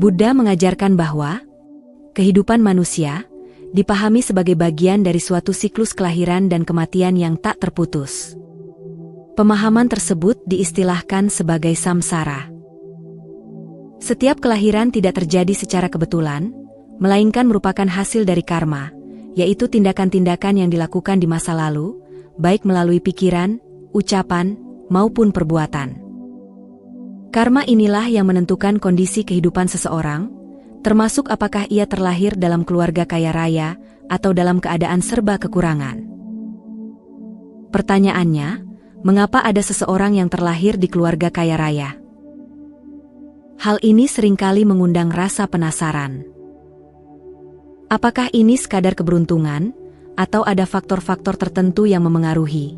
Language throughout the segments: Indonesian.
Buddha mengajarkan bahwa kehidupan manusia dipahami sebagai bagian dari suatu siklus kelahiran dan kematian yang tak terputus. Pemahaman tersebut diistilahkan sebagai samsara. Setiap kelahiran tidak terjadi secara kebetulan, melainkan merupakan hasil dari karma, yaitu tindakan-tindakan yang dilakukan di masa lalu, baik melalui pikiran, ucapan, maupun perbuatan. Karma inilah yang menentukan kondisi kehidupan seseorang, termasuk apakah ia terlahir dalam keluarga kaya raya atau dalam keadaan serba kekurangan. Pertanyaannya, mengapa ada seseorang yang terlahir di keluarga kaya raya? Hal ini seringkali mengundang rasa penasaran. Apakah ini sekadar keberuntungan, atau ada faktor-faktor tertentu yang memengaruhi?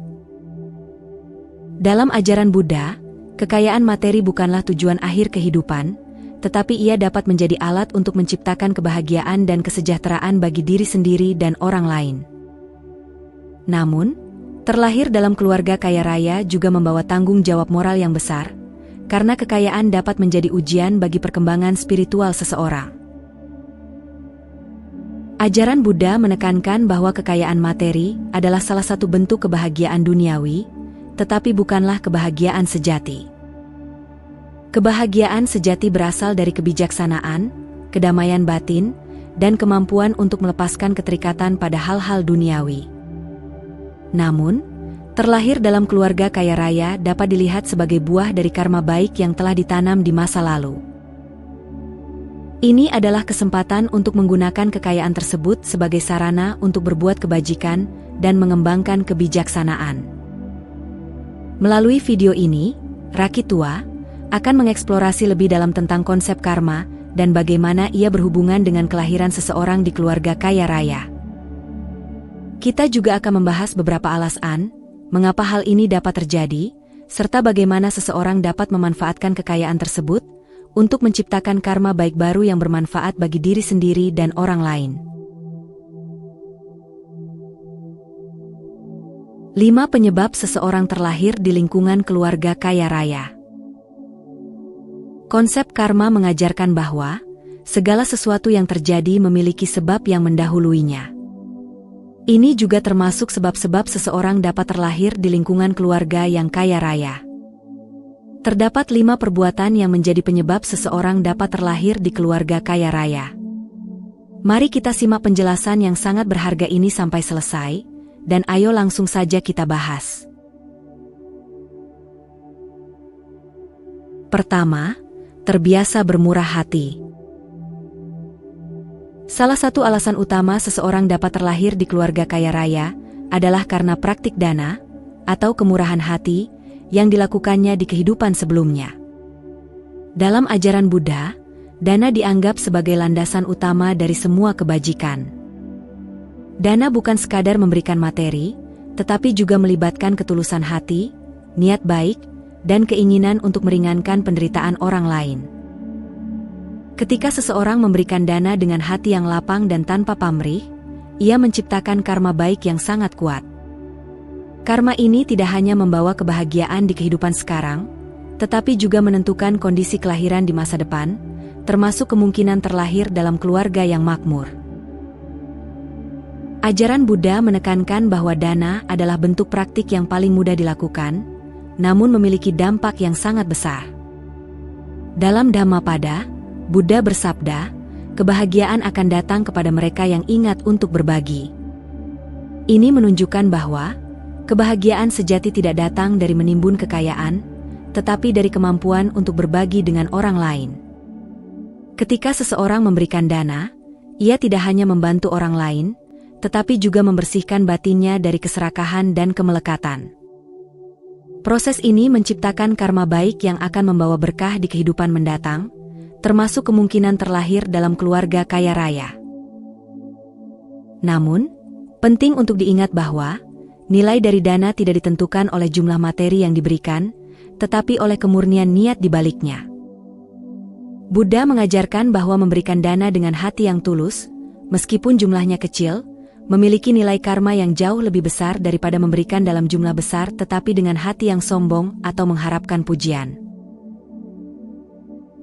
Dalam ajaran Buddha, kekayaan materi bukanlah tujuan akhir kehidupan, tetapi ia dapat menjadi alat untuk menciptakan kebahagiaan dan kesejahteraan bagi diri sendiri dan orang lain. Namun, terlahir dalam keluarga kaya raya juga membawa tanggung jawab moral yang besar, karena kekayaan dapat menjadi ujian bagi perkembangan spiritual seseorang. Ajaran Buddha menekankan bahwa kekayaan materi adalah salah satu bentuk kebahagiaan duniawi, tetapi bukanlah kebahagiaan sejati. Kebahagiaan sejati berasal dari kebijaksanaan, kedamaian batin, dan kemampuan untuk melepaskan keterikatan pada hal-hal duniawi. Namun, terlahir dalam keluarga kaya raya dapat dilihat sebagai buah dari karma baik yang telah ditanam di masa lalu. Ini adalah kesempatan untuk menggunakan kekayaan tersebut sebagai sarana untuk berbuat kebajikan dan mengembangkan kebijaksanaan. Melalui video ini, Raki Tua akan mengeksplorasi lebih dalam tentang konsep karma dan bagaimana ia berhubungan dengan kelahiran seseorang di keluarga kaya raya. Kita juga akan membahas beberapa alasan mengapa hal ini dapat terjadi, serta bagaimana seseorang dapat memanfaatkan kekayaan tersebut untuk menciptakan karma baik baru yang bermanfaat bagi diri sendiri dan orang lain. 5 penyebab seseorang terlahir di lingkungan keluarga kaya raya. Konsep karma mengajarkan bahwa segala sesuatu yang terjadi memiliki sebab yang mendahuluinya. Ini juga termasuk sebab-sebab seseorang dapat terlahir di lingkungan keluarga yang kaya raya. Terdapat 5 perbuatan yang menjadi penyebab seseorang dapat terlahir di keluarga kaya raya. Mari kita simak penjelasan yang sangat berharga ini sampai selesai, dan ayo langsung saja kita bahas. Pertama, terbiasa bermurah hati. Salah satu alasan utama seseorang dapat terlahir di keluarga kaya raya adalah karena praktik dana atau kemurahan hati yang dilakukannya di kehidupan sebelumnya. Dalam ajaran Buddha, dana dianggap sebagai landasan utama dari semua kebajikan. Dana bukan sekadar memberikan materi, tetapi juga melibatkan ketulusan hati, niat baik, dan keinginan untuk meringankan penderitaan orang lain. Ketika seseorang memberikan dana dengan hati yang lapang dan tanpa pamrih, ia menciptakan karma baik yang sangat kuat. Karma ini tidak hanya membawa kebahagiaan di kehidupan sekarang, tetapi juga menentukan kondisi kelahiran di masa depan, termasuk kemungkinan terlahir dalam keluarga yang makmur. Ajaran Buddha menekankan bahwa dana adalah bentuk praktik yang paling mudah dilakukan, namun memiliki dampak yang sangat besar. Dalam Dhammapada, Buddha bersabda, kebahagiaan akan datang kepada mereka yang ingat untuk berbagi. Ini menunjukkan bahwa kebahagiaan sejati tidak datang dari menimbun kekayaan, tetapi dari kemampuan untuk berbagi dengan orang lain. Ketika seseorang memberikan dana, ia tidak hanya membantu orang lain, tetapi juga membersihkan batinnya dari keserakahan dan kemelekatan. Proses ini menciptakan karma baik yang akan membawa berkah di kehidupan mendatang, termasuk kemungkinan terlahir dalam keluarga kaya raya. Namun, penting untuk diingat bahwa nilai dari dana tidak ditentukan oleh jumlah materi yang diberikan, tetapi oleh kemurnian niat di baliknya. Buddha mengajarkan bahwa memberikan dana dengan hati yang tulus, meskipun jumlahnya kecil, memiliki nilai karma yang jauh lebih besar daripada memberikan dalam jumlah besar tetapi dengan hati yang sombong atau mengharapkan pujian.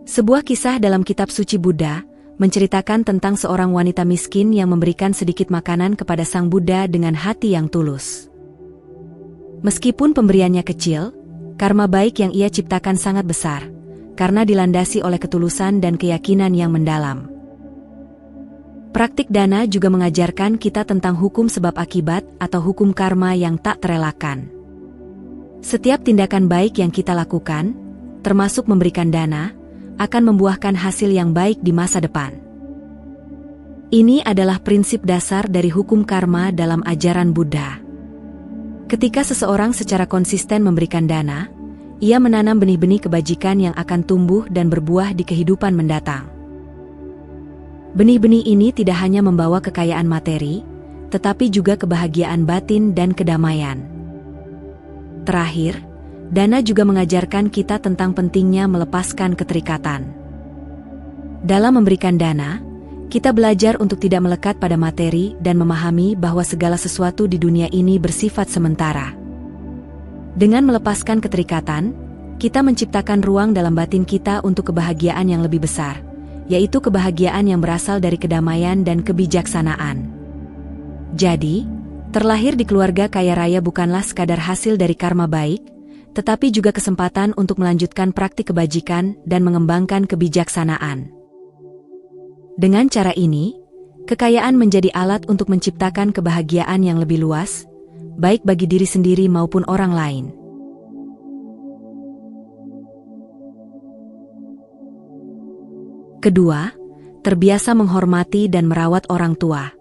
Sebuah kisah dalam kitab suci Buddha menceritakan tentang seorang wanita miskin yang memberikan sedikit makanan kepada Sang Buddha dengan hati yang tulus. Meskipun pemberiannya kecil, karma baik yang ia ciptakan sangat besar, karena dilandasi oleh ketulusan dan keyakinan yang mendalam. Praktik dana juga mengajarkan kita tentang hukum sebab akibat atau hukum karma yang tak terelakkan. Setiap tindakan baik yang kita lakukan, termasuk memberikan dana, akan membuahkan hasil yang baik di masa depan. Ini adalah prinsip dasar dari hukum karma dalam ajaran Buddha. Ketika seseorang secara konsisten memberikan dana, ia menanam benih-benih kebajikan yang akan tumbuh dan berbuah di kehidupan mendatang. Benih-benih ini tidak hanya membawa kekayaan materi, tetapi juga kebahagiaan batin dan kedamaian. Terakhir, dana juga mengajarkan kita tentang pentingnya melepaskan keterikatan. Dalam memberikan dana, kita belajar untuk tidak melekat pada materi dan memahami bahwa segala sesuatu di dunia ini bersifat sementara. Dengan melepaskan keterikatan, kita menciptakan ruang dalam batin kita untuk kebahagiaan yang lebih besar, yaitu kebahagiaan yang berasal dari kedamaian dan kebijaksanaan. Jadi, terlahir di keluarga kaya raya bukanlah sekadar hasil dari karma baik, tetapi juga kesempatan untuk melanjutkan praktik kebajikan dan mengembangkan kebijaksanaan. Dengan cara ini, kekayaan menjadi alat untuk menciptakan kebahagiaan yang lebih luas, baik bagi diri sendiri maupun orang lain. Kedua, terbiasa menghormati dan merawat orang tua.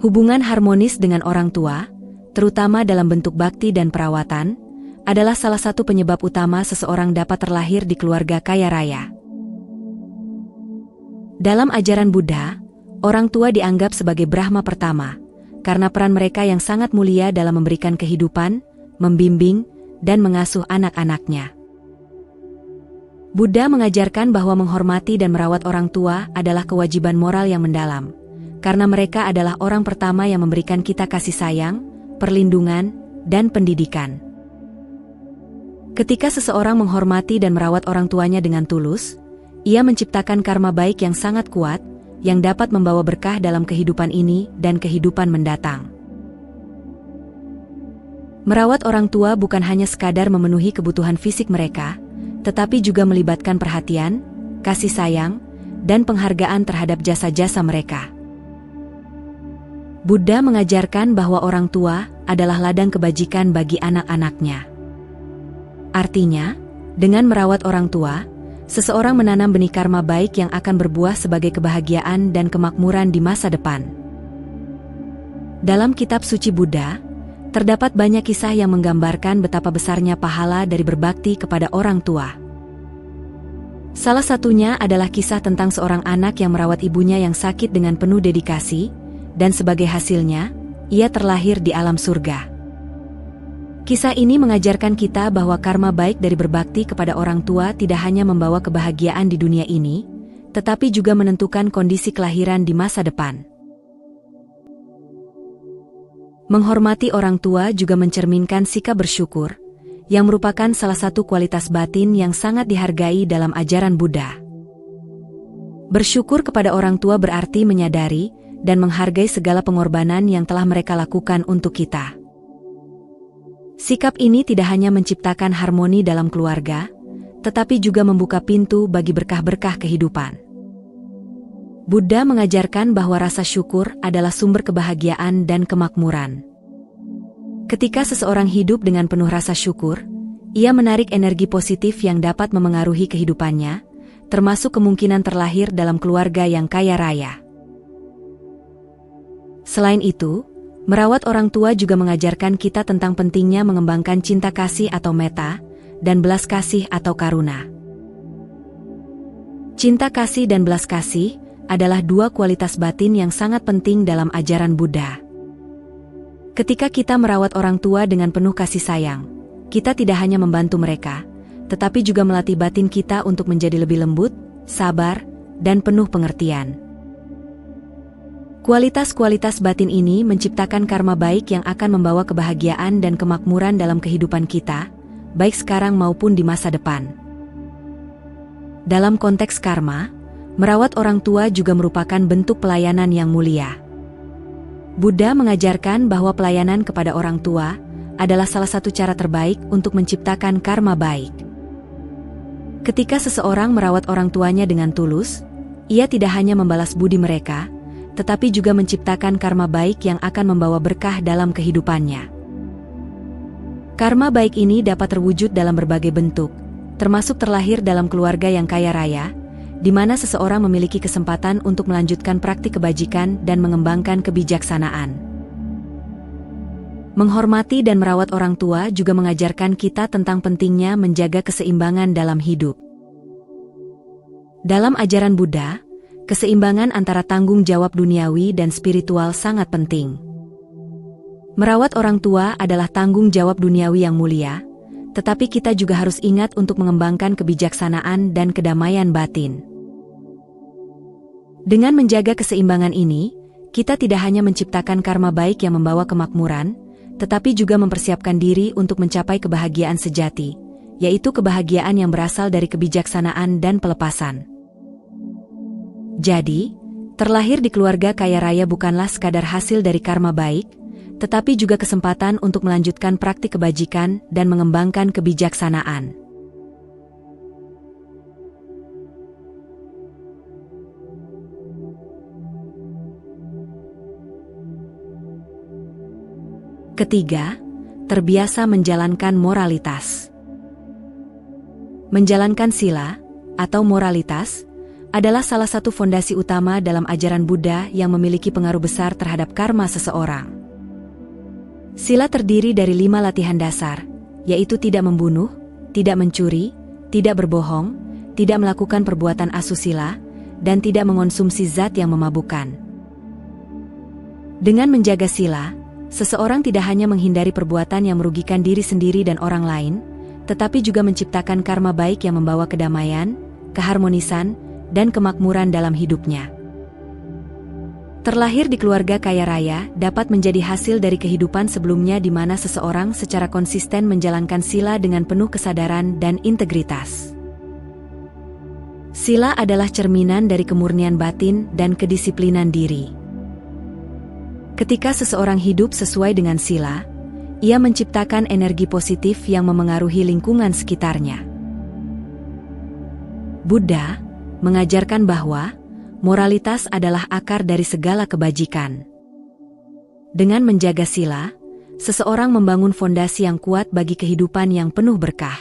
Hubungan harmonis dengan orang tua, terutama dalam bentuk bakti dan perawatan, adalah salah satu penyebab utama seseorang dapat terlahir di keluarga kaya raya. Dalam ajaran Buddha, orang tua dianggap sebagai Brahma pertama, karena peran mereka yang sangat mulia dalam memberikan kehidupan, membimbing, dan mengasuh anak-anaknya. Buddha mengajarkan bahwa menghormati dan merawat orang tua adalah kewajiban moral yang mendalam, karena mereka adalah orang pertama yang memberikan kita kasih sayang, perlindungan, dan pendidikan. Ketika seseorang menghormati dan merawat orang tuanya dengan tulus, ia menciptakan karma baik yang sangat kuat, yang dapat membawa berkah dalam kehidupan ini dan kehidupan mendatang. Merawat orang tua bukan hanya sekadar memenuhi kebutuhan fisik mereka, tetapi juga melibatkan perhatian, kasih sayang, dan penghargaan terhadap jasa-jasa mereka. Buddha mengajarkan bahwa orang tua adalah ladang kebajikan bagi anak-anaknya. Artinya, dengan merawat orang tua, seseorang menanam benih karma baik yang akan berbuah sebagai kebahagiaan dan kemakmuran di masa depan. Dalam kitab suci Buddha, terdapat banyak kisah yang menggambarkan betapa besarnya pahala dari berbakti kepada orang tua. Salah satunya adalah kisah tentang seorang anak yang merawat ibunya yang sakit dengan penuh dedikasi, dan sebagai hasilnya, ia terlahir di alam surga. Kisah ini mengajarkan kita bahwa karma baik dari berbakti kepada orang tua tidak hanya membawa kebahagiaan di dunia ini, tetapi juga menentukan kondisi kelahiran di masa depan. Menghormati orang tua juga mencerminkan sikap bersyukur, yang merupakan salah satu kualitas batin yang sangat dihargai dalam ajaran Buddha. Bersyukur kepada orang tua berarti menyadari dan menghargai segala pengorbanan yang telah mereka lakukan untuk kita. Sikap ini tidak hanya menciptakan harmoni dalam keluarga, tetapi juga membuka pintu bagi berkah-berkah kehidupan. Buddha mengajarkan bahwa rasa syukur adalah sumber kebahagiaan dan kemakmuran. Ketika seseorang hidup dengan penuh rasa syukur, ia menarik energi positif yang dapat memengaruhi kehidupannya, termasuk kemungkinan terlahir dalam keluarga yang kaya raya. Selain itu, merawat orang tua juga mengajarkan kita tentang pentingnya mengembangkan cinta kasih atau metta, dan belas kasih atau karuna. Cinta kasih dan belas kasih adalah dua kualitas batin yang sangat penting dalam ajaran Buddha. Ketika kita merawat orang tua dengan penuh kasih sayang, kita tidak hanya membantu mereka, tetapi juga melatih batin kita untuk menjadi lebih lembut, sabar, dan penuh pengertian. Kualitas-kualitas batin ini menciptakan karma baik yang akan membawa kebahagiaan dan kemakmuran dalam kehidupan kita, baik sekarang maupun di masa depan. Dalam konteks karma, merawat orang tua juga merupakan bentuk pelayanan yang mulia. Buddha mengajarkan bahwa pelayanan kepada orang tua adalah salah satu cara terbaik untuk menciptakan karma baik. Ketika seseorang merawat orang tuanya dengan tulus, ia tidak hanya membalas budi mereka, tetapi juga menciptakan karma baik yang akan membawa berkah dalam kehidupannya. Karma baik ini dapat terwujud dalam berbagai bentuk, termasuk terlahir dalam keluarga yang kaya raya, di mana seseorang memiliki kesempatan untuk melanjutkan praktik kebajikan dan mengembangkan kebijaksanaan. Menghormati dan merawat orang tua juga mengajarkan kita tentang pentingnya menjaga keseimbangan dalam hidup. Dalam ajaran Buddha, keseimbangan antara tanggung jawab duniawi dan spiritual sangat penting. Merawat orang tua adalah tanggung jawab duniawi yang mulia, tetapi kita juga harus ingat untuk mengembangkan kebijaksanaan dan kedamaian batin. Dengan menjaga keseimbangan ini, kita tidak hanya menciptakan karma baik yang membawa kemakmuran, tetapi juga mempersiapkan diri untuk mencapai kebahagiaan sejati, yaitu kebahagiaan yang berasal dari kebijaksanaan dan pelepasan. Jadi, terlahir di keluarga kaya raya bukanlah sekadar hasil dari karma baik, tetapi juga kesempatan untuk melanjutkan praktik kebajikan dan mengembangkan kebijaksanaan. Ketiga, terbiasa menjalankan moralitas. Menjalankan sila, atau moralitas, adalah salah satu fondasi utama dalam ajaran Buddha yang memiliki pengaruh besar terhadap karma seseorang. Sila terdiri dari 5 latihan dasar, yaitu tidak membunuh, tidak mencuri, tidak berbohong, tidak melakukan perbuatan asusila, dan tidak mengonsumsi zat yang memabukkan. Dengan menjaga sila, seseorang tidak hanya menghindari perbuatan yang merugikan diri sendiri dan orang lain, tetapi juga menciptakan karma baik yang membawa kedamaian, keharmonisan, dan kemakmuran dalam hidupnya. Terlahir di keluarga kaya raya dapat menjadi hasil dari kehidupan sebelumnya di mana seseorang secara konsisten menjalankan sila dengan penuh kesadaran dan integritas. Sila adalah cerminan dari kemurnian batin dan kedisiplinan diri. Ketika seseorang hidup sesuai dengan sila, ia menciptakan energi positif yang memengaruhi lingkungan sekitarnya. Buddha mengajarkan bahwa moralitas adalah akar dari segala kebajikan. Dengan menjaga sila, seseorang membangun fondasi yang kuat bagi kehidupan yang penuh berkah.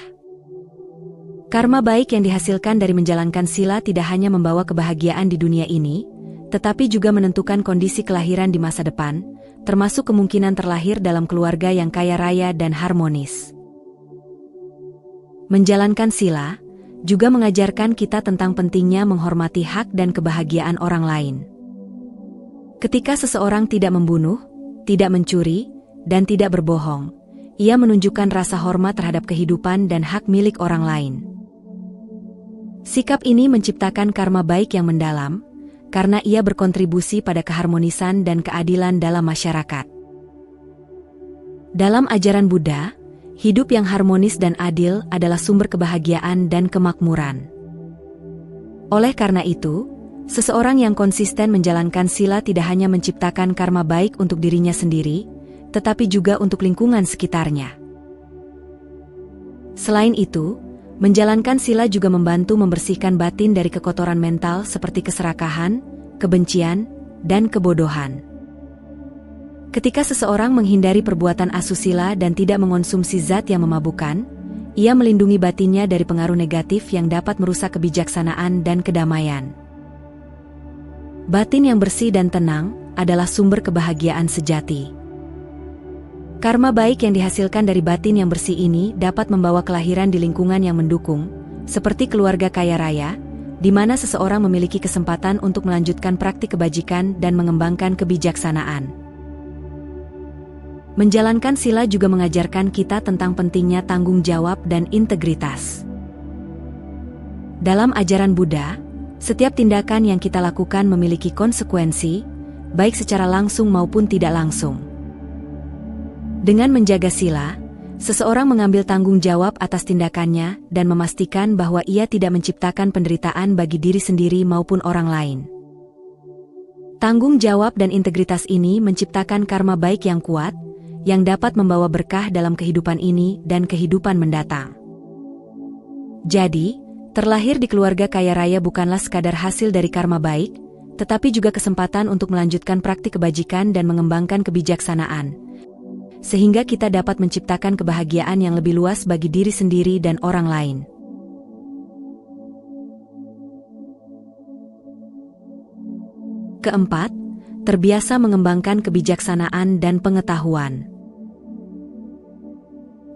Karma baik yang dihasilkan dari menjalankan sila tidak hanya membawa kebahagiaan di dunia ini, tetapi juga menentukan kondisi kelahiran di masa depan, termasuk kemungkinan terlahir dalam keluarga yang kaya raya dan harmonis. Menjalankan sila juga mengajarkan kita tentang pentingnya menghormati hak dan kebahagiaan orang lain. Ketika seseorang tidak membunuh, tidak mencuri, dan tidak berbohong, ia menunjukkan rasa hormat terhadap kehidupan dan hak milik orang lain. Sikap ini menciptakan karma baik yang mendalam, karena ia berkontribusi pada keharmonisan dan keadilan dalam masyarakat. Dalam ajaran Buddha, hidup yang harmonis dan adil adalah sumber kebahagiaan dan kemakmuran. Oleh karena itu, seseorang yang konsisten menjalankan sila tidak hanya menciptakan karma baik untuk dirinya sendiri, tetapi juga untuk lingkungan sekitarnya. Selain itu, menjalankan sila juga membantu membersihkan batin dari kekotoran mental seperti keserakahan, kebencian, dan kebodohan. Ketika seseorang menghindari perbuatan asusila dan tidak mengonsumsi zat yang memabukkan, ia melindungi batinnya dari pengaruh negatif yang dapat merusak kebijaksanaan dan kedamaian. Batin yang bersih dan tenang adalah sumber kebahagiaan sejati. Karma baik yang dihasilkan dari batin yang bersih ini dapat membawa kelahiran di lingkungan yang mendukung, seperti keluarga kaya raya, di mana seseorang memiliki kesempatan untuk melanjutkan praktik kebajikan dan mengembangkan kebijaksanaan. Menjalankan sila juga mengajarkan kita tentang pentingnya tanggung jawab dan integritas. Dalam ajaran Buddha, setiap tindakan yang kita lakukan memiliki konsekuensi, baik secara langsung maupun tidak langsung. Dengan menjaga sila, Seseorang mengambil tanggung jawab atas tindakannya dan memastikan bahwa ia tidak menciptakan penderitaan bagi diri sendiri maupun orang lain. Tanggung jawab dan integritas ini menciptakan karma baik yang kuat, yang dapat membawa berkah dalam kehidupan ini dan kehidupan mendatang. Jadi, terlahir di keluarga kaya raya bukanlah sekadar hasil dari karma baik, tetapi juga kesempatan untuk melanjutkan praktik kebajikan dan mengembangkan kebijaksanaan, sehingga kita dapat menciptakan kebahagiaan yang lebih luas bagi diri sendiri dan orang lain. Keempat, terbiasa mengembangkan kebijaksanaan dan pengetahuan.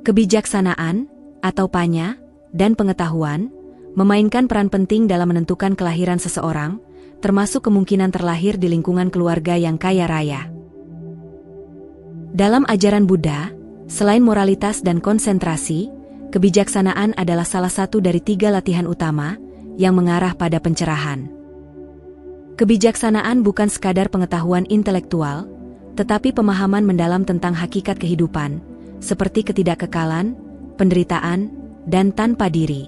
Kebijaksanaan, atau panya, dan pengetahuan, memainkan peran penting dalam menentukan kelahiran seseorang, termasuk kemungkinan terlahir di lingkungan keluarga yang kaya raya. Dalam ajaran Buddha, selain moralitas dan konsentrasi, kebijaksanaan adalah salah satu dari 3 latihan utama yang mengarah pada pencerahan. Kebijaksanaan bukan sekadar pengetahuan intelektual, tetapi pemahaman mendalam tentang hakikat kehidupan, seperti ketidakkekalan, penderitaan, dan tanpa diri.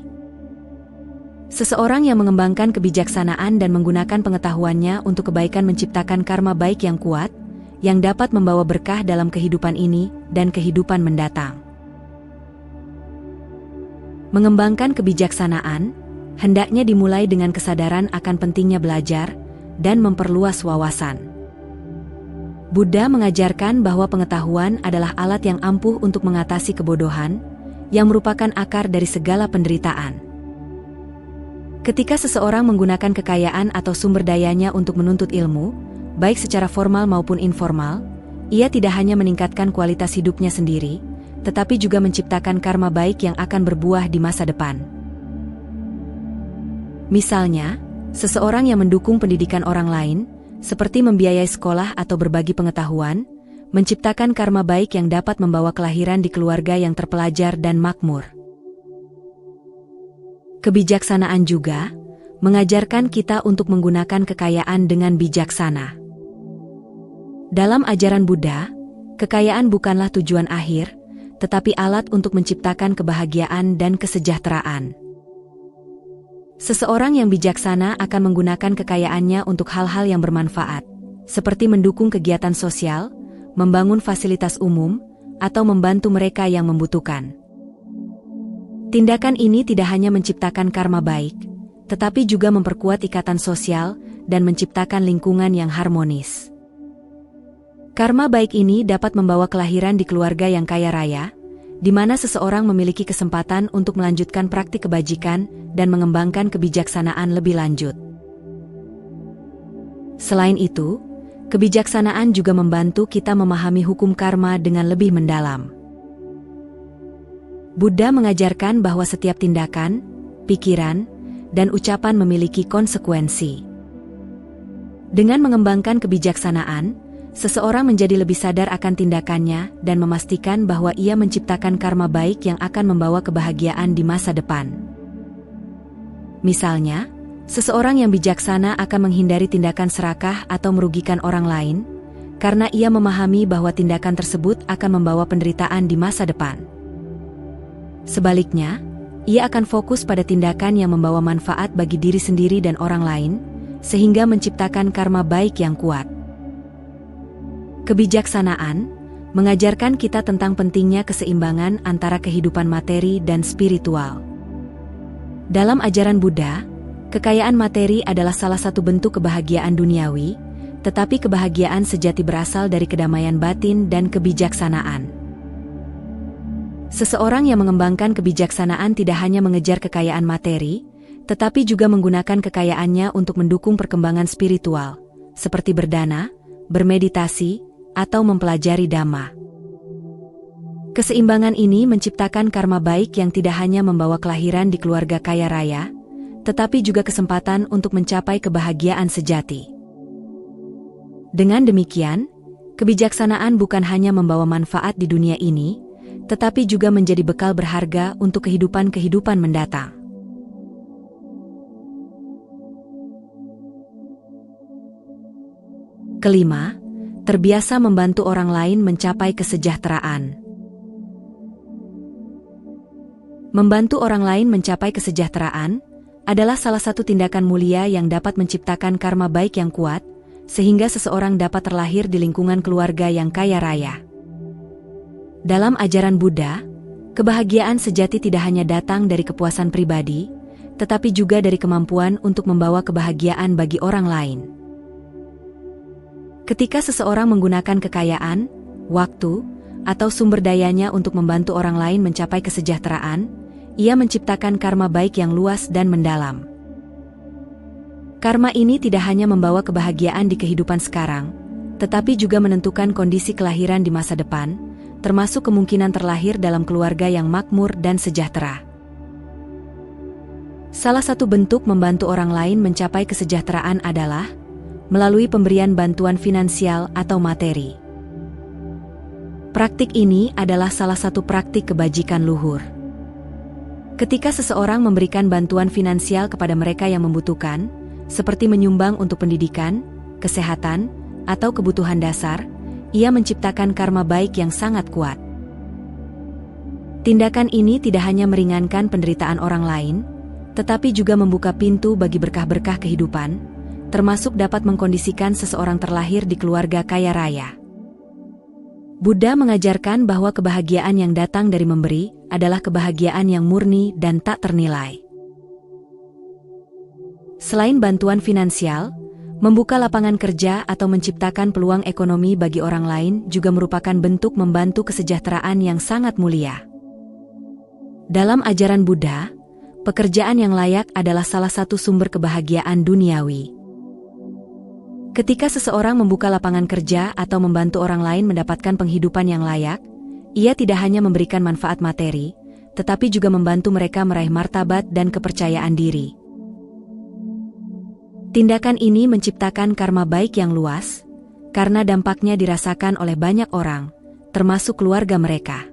Seseorang yang mengembangkan kebijaksanaan dan menggunakan pengetahuannya untuk kebaikan menciptakan karma baik yang kuat, yang dapat membawa berkah dalam kehidupan ini dan kehidupan mendatang. Mengembangkan kebijaksanaan, hendaknya dimulai dengan kesadaran akan pentingnya belajar dan memperluas wawasan. Buddha mengajarkan bahwa pengetahuan adalah alat yang ampuh untuk mengatasi kebodohan, yang merupakan akar dari segala penderitaan. Ketika seseorang menggunakan kekayaan atau sumber dayanya untuk menuntut ilmu, baik secara formal maupun informal, ia tidak hanya meningkatkan kualitas hidupnya sendiri, tetapi juga menciptakan karma baik yang akan berbuah di masa depan. Misalnya, seseorang yang mendukung pendidikan orang lain, seperti membiayai sekolah atau berbagi pengetahuan, menciptakan karma baik yang dapat membawa kelahiran di keluarga yang terpelajar dan makmur. Kebijaksanaan juga mengajarkan kita untuk menggunakan kekayaan dengan bijaksana. Dalam ajaran Buddha, kekayaan bukanlah tujuan akhir, tetapi alat untuk menciptakan kebahagiaan dan kesejahteraan. Seseorang yang bijaksana akan menggunakan kekayaannya untuk hal-hal yang bermanfaat, seperti mendukung kegiatan sosial, membangun fasilitas umum, atau membantu mereka yang membutuhkan. Tindakan ini tidak hanya menciptakan karma baik, tetapi juga memperkuat ikatan sosial dan menciptakan lingkungan yang harmonis. Karma baik ini dapat membawa kelahiran di keluarga yang kaya raya, di mana seseorang memiliki kesempatan untuk melanjutkan praktik kebajikan dan mengembangkan kebijaksanaan lebih lanjut. Selain itu, kebijaksanaan juga membantu kita memahami hukum karma dengan lebih mendalam. Buddha mengajarkan bahwa setiap tindakan, pikiran, dan ucapan memiliki konsekuensi. Dengan mengembangkan kebijaksanaan, seseorang menjadi lebih sadar akan tindakannya dan memastikan bahwa ia menciptakan karma baik yang akan membawa kebahagiaan di masa depan. Misalnya, seseorang yang bijaksana akan menghindari tindakan serakah atau merugikan orang lain, karena ia memahami bahwa tindakan tersebut akan membawa penderitaan di masa depan. Sebaliknya, ia akan fokus pada tindakan yang membawa manfaat bagi diri sendiri dan orang lain, sehingga menciptakan karma baik yang kuat. Kebijaksanaan mengajarkan kita tentang pentingnya keseimbangan antara kehidupan materi dan spiritual. Dalam ajaran Buddha, kekayaan materi adalah salah satu bentuk kebahagiaan duniawi, tetapi kebahagiaan sejati berasal dari kedamaian batin dan kebijaksanaan. Seseorang yang mengembangkan kebijaksanaan tidak hanya mengejar kekayaan materi, tetapi juga menggunakan kekayaannya untuk mendukung perkembangan spiritual, seperti berdana, bermeditasi, atau mempelajari Dhamma. Keseimbangan ini menciptakan karma baik yang tidak hanya membawa kelahiran di keluarga kaya raya, tetapi juga kesempatan untuk mencapai kebahagiaan sejati. Dengan demikian, kebijaksanaan bukan hanya membawa manfaat di dunia ini, tetapi juga menjadi bekal berharga untuk kehidupan-kehidupan mendatang. Kelima, terbiasa membantu orang lain mencapai kesejahteraan. Membantu orang lain mencapai kesejahteraan adalah salah satu tindakan mulia yang dapat menciptakan karma baik yang kuat, sehingga seseorang dapat terlahir di lingkungan keluarga yang kaya raya. Dalam ajaran Buddha, kebahagiaan sejati tidak hanya datang dari kepuasan pribadi, tetapi juga dari kemampuan untuk membawa kebahagiaan bagi orang lain. Ketika seseorang menggunakan kekayaan, waktu, atau sumber dayanya untuk membantu orang lain mencapai kesejahteraan, ia menciptakan karma baik yang luas dan mendalam. Karma ini tidak hanya membawa kebahagiaan di kehidupan sekarang, tetapi juga menentukan kondisi kelahiran di masa depan, termasuk kemungkinan terlahir dalam keluarga yang makmur dan sejahtera. Salah satu bentuk membantu orang lain mencapai kesejahteraan adalah melalui pemberian bantuan finansial atau materi. Praktik ini adalah salah satu praktik kebajikan luhur. Ketika seseorang memberikan bantuan finansial kepada mereka yang membutuhkan, seperti menyumbang untuk pendidikan, kesehatan, atau kebutuhan dasar, ia menciptakan karma baik yang sangat kuat. Tindakan ini tidak hanya meringankan penderitaan orang lain, tetapi juga membuka pintu bagi berkah-berkah kehidupan, termasuk dapat mengkondisikan seseorang terlahir di keluarga kaya raya. Buddha mengajarkan bahwa kebahagiaan yang datang dari memberi adalah kebahagiaan yang murni dan tak ternilai. Selain bantuan finansial, membuka lapangan kerja atau menciptakan peluang ekonomi bagi orang lain juga merupakan bentuk membantu kesejahteraan yang sangat mulia. Dalam ajaran Buddha, pekerjaan yang layak adalah salah satu sumber kebahagiaan duniawi. Ketika seseorang membuka lapangan kerja atau membantu orang lain mendapatkan penghidupan yang layak, ia tidak hanya memberikan manfaat materi, tetapi juga membantu mereka meraih martabat dan kepercayaan diri. Tindakan ini menciptakan karma baik yang luas, karena dampaknya dirasakan oleh banyak orang, termasuk keluarga mereka.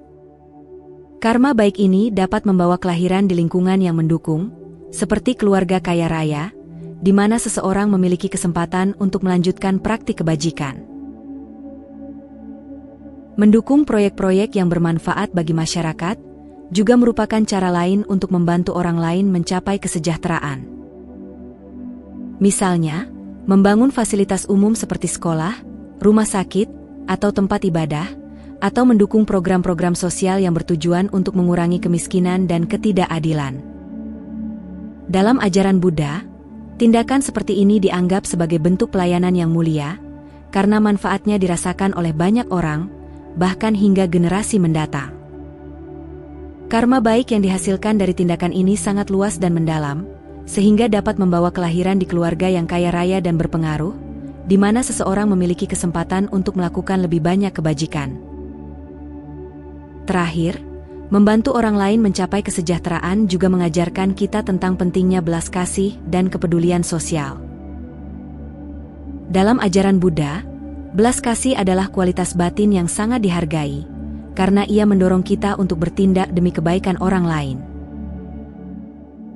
Karma baik ini dapat membawa kelahiran di lingkungan yang mendukung, seperti keluarga kaya raya, di mana seseorang memiliki kesempatan untuk melanjutkan praktik kebajikan. Mendukung proyek-proyek yang bermanfaat bagi masyarakat juga merupakan cara lain untuk membantu orang lain mencapai kesejahteraan. Misalnya, membangun fasilitas umum seperti sekolah, rumah sakit, atau tempat ibadah, atau mendukung program-program sosial yang bertujuan untuk mengurangi kemiskinan dan ketidakadilan. Dalam ajaran Buddha, tindakan seperti ini dianggap sebagai bentuk pelayanan yang mulia, karena manfaatnya dirasakan oleh banyak orang, bahkan hingga generasi mendatang. Karma baik yang dihasilkan dari tindakan ini sangat luas dan mendalam, sehingga dapat membawa kelahiran di keluarga yang kaya raya dan berpengaruh, di mana seseorang memiliki kesempatan untuk melakukan lebih banyak kebajikan. Terakhir, membantu orang lain mencapai kesejahteraan juga mengajarkan kita tentang pentingnya belas kasih dan kepedulian sosial. Dalam ajaran Buddha, belas kasih adalah kualitas batin yang sangat dihargai, karena ia mendorong kita untuk bertindak demi kebaikan orang lain.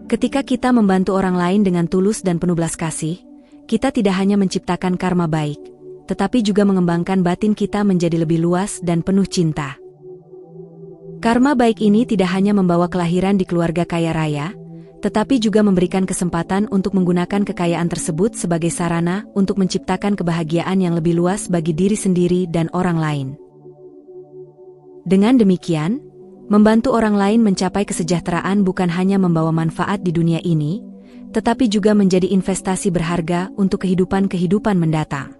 Ketika kita membantu orang lain dengan tulus dan penuh belas kasih, kita tidak hanya menciptakan karma baik, tetapi juga mengembangkan batin kita menjadi lebih luas dan penuh cinta. Karma baik ini tidak hanya membawa kelahiran di keluarga kaya raya, tetapi juga memberikan kesempatan untuk menggunakan kekayaan tersebut sebagai sarana untuk menciptakan kebahagiaan yang lebih luas bagi diri sendiri dan orang lain. Dengan demikian, membantu orang lain mencapai kesejahteraan bukan hanya membawa manfaat di dunia ini, tetapi juga menjadi investasi berharga untuk kehidupan-kehidupan mendatang.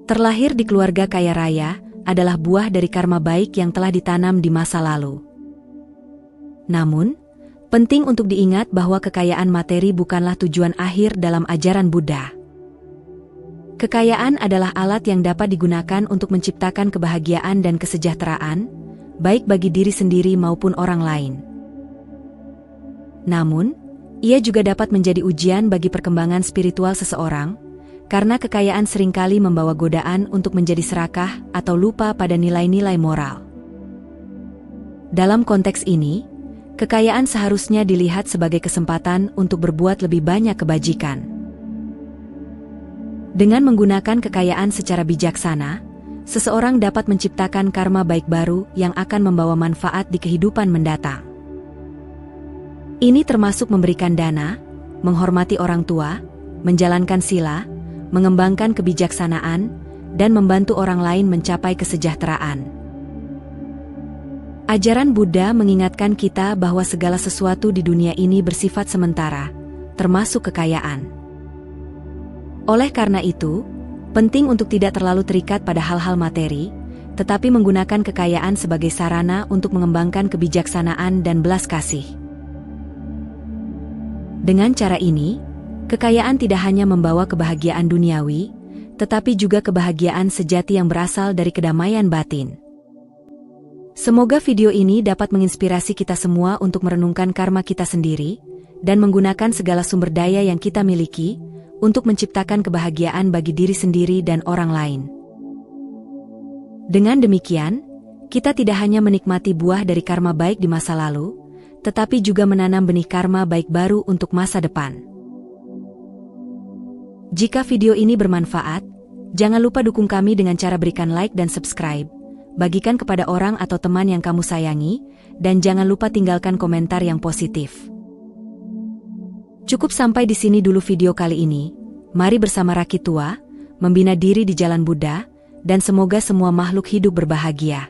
Terlahir di keluarga kaya raya adalah buah dari karma baik yang telah ditanam di masa lalu. Namun, penting untuk diingat bahwa kekayaan materi bukanlah tujuan akhir dalam ajaran Buddha. Kekayaan adalah alat yang dapat digunakan untuk menciptakan kebahagiaan dan kesejahteraan, baik bagi diri sendiri maupun orang lain. Namun, ia juga dapat menjadi ujian bagi perkembangan spiritual seseorang, karena kekayaan seringkali membawa godaan untuk menjadi serakah atau lupa pada nilai-nilai moral. Dalam konteks ini, kekayaan seharusnya dilihat sebagai kesempatan untuk berbuat lebih banyak kebajikan. Dengan menggunakan kekayaan secara bijaksana, seseorang dapat menciptakan karma baik baru yang akan membawa manfaat di kehidupan mendatang. Ini termasuk memberikan dana, menghormati orang tua, menjalankan sila, mengembangkan kebijaksanaan, dan membantu orang lain mencapai kesejahteraan. Ajaran Buddha mengingatkan kita bahwa segala sesuatu di dunia ini bersifat sementara, termasuk kekayaan. Oleh karena itu, penting untuk tidak terlalu terikat pada hal-hal materi, tetapi menggunakan kekayaan sebagai sarana untuk mengembangkan kebijaksanaan dan belas kasih. Dengan cara ini, kekayaan tidak hanya membawa kebahagiaan duniawi, tetapi juga kebahagiaan sejati yang berasal dari kedamaian batin. Semoga video ini dapat menginspirasi kita semua untuk merenungkan karma kita sendiri, dan menggunakan segala sumber daya yang kita miliki, untuk menciptakan kebahagiaan bagi diri sendiri dan orang lain. Dengan demikian, kita tidak hanya menikmati buah dari karma baik di masa lalu, tetapi juga menanam benih karma baik baru untuk masa depan. Jika video ini bermanfaat, jangan lupa dukung kami dengan cara berikan like dan subscribe, bagikan kepada orang atau teman yang kamu sayangi, dan jangan lupa tinggalkan komentar yang positif. Cukup sampai di sini dulu video kali ini. Mari bersama Rakit Tua, membina diri di jalan Buddha, dan semoga semua makhluk hidup berbahagia.